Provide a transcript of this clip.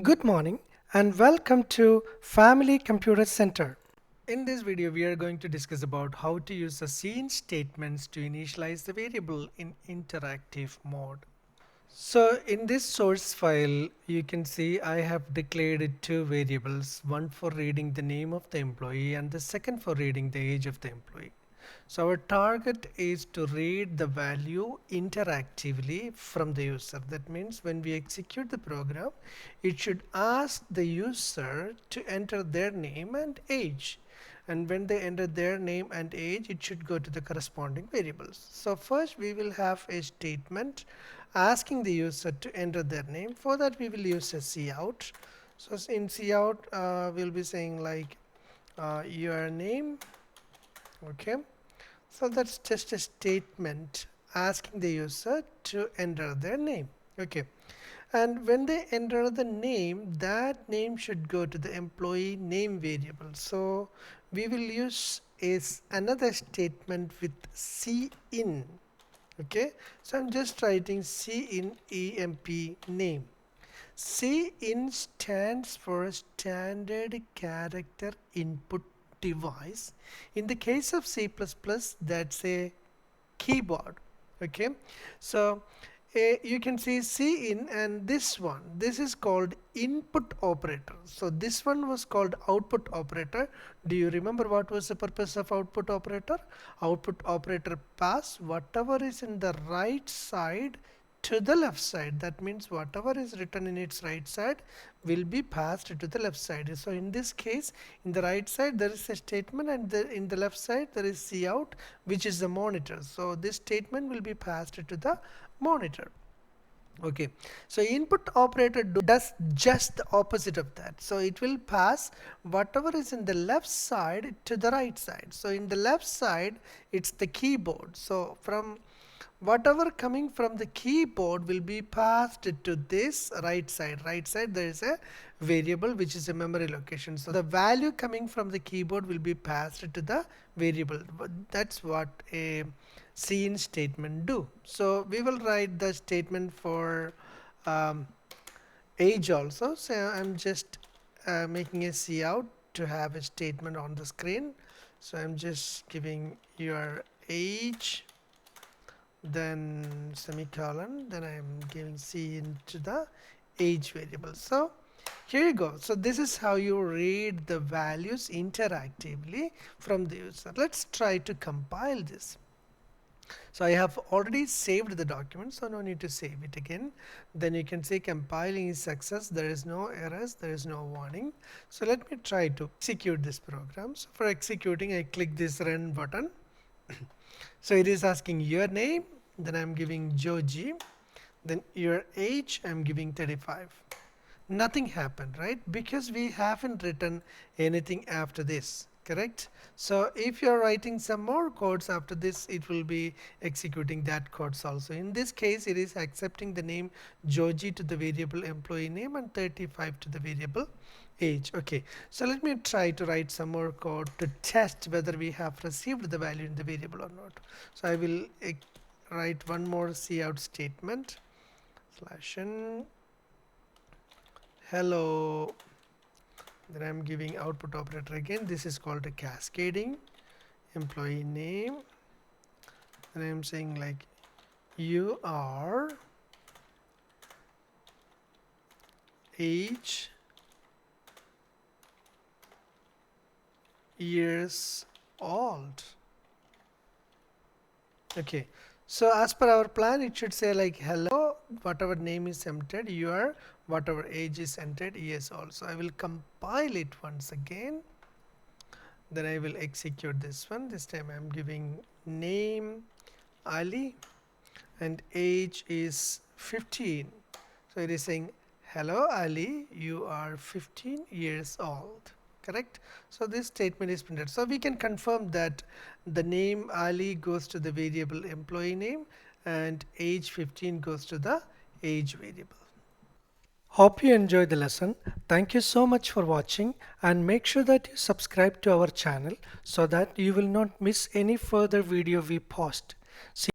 Good morning and welcome to Family Computer Center. In this video, we are going to discuss about how to use the scene statements to initialize the variable in interactive mode. So in this source file, you can see I have declared two variables, one for reading the name of the employee and the second for reading the age of the employee. So our target is to read the value interactively from the user. That means when we execute the program, it should ask the user to enter their name and age. And when they enter their name and age, it should go to the corresponding variables. So first we will have a statement asking the user to enter their name. For that we will use a cout. So in cout we'll be saying like your name. Okay, so that's just a statement asking the user to enter their name. Okay, and when they enter the name, that name should go to the employee name variable. So we will use is another statement with cin. Okay, so I'm just writing cin emp name. Cin stands for standard character input device. In the case of C++, that's a keyboard. Okay, so you can see cin, and this is called input operator. So this one was called output operator. Do you remember what was the purpose of output operator? Output operator pass whatever is in the right side to the left side. That means whatever is written in its right side will be passed to the left side. So in this case, in the right side there is a statement, and in the left side there is cout, which is the monitor. So this statement will be passed to the monitor. Okay, so input operator does just the opposite of that. So it will pass whatever is in the left side to the right side. So in the left side it's the keyboard. So from whatever coming from the keyboard will be passed to this right side. Right side there is a variable which is a memory location. So the value coming from the keyboard will be passed to the variable. That's what a cin statement do. So we will write the statement for age also. So I'm just making a cout to have a statement on the screen. So I'm just giving your age, then semicolon, then I am giving cin to the age variable. So here you go. So this is how you read the values interactively from the user. Let's try to compile this. So I have already saved the document, so no need to save it again. Then you can see compiling is success. There is no errors, there is no warning. So let me try to execute this program. So for executing, I click this run button. So it is asking your name, then I'm giving Joji, then your age, I'm giving 35. Nothing happened, right? Because we haven't written anything after this, correct? So if you're writing some more codes after this, it will be executing that codes also. In this case, it is accepting the name Joji to the variable employee name and 35 to the variable age. Okay, so let me try to write some more code to test whether we have received the value in the variable or not. So I will write one more cout statement /n hello, then I'm giving output operator again. This is called a cascading employee name, and I'm saying like you are age years old. Okay, so as per our plan, it should say like hello, whatever name is entered, your whatever age is entered, years old. So I will compile it once again, then I will execute this one. This time I'm giving name Ali and age is 15. So it is saying hello Ali, you are 15 years old, correct? So this statement is printed. So we can confirm that the name Ali goes to the variable employee name and age 15 goes to the age variable. Hope you enjoyed the lesson. Thank you so much for watching, and make sure that you subscribe to our channel so that you will not miss any further video we post. See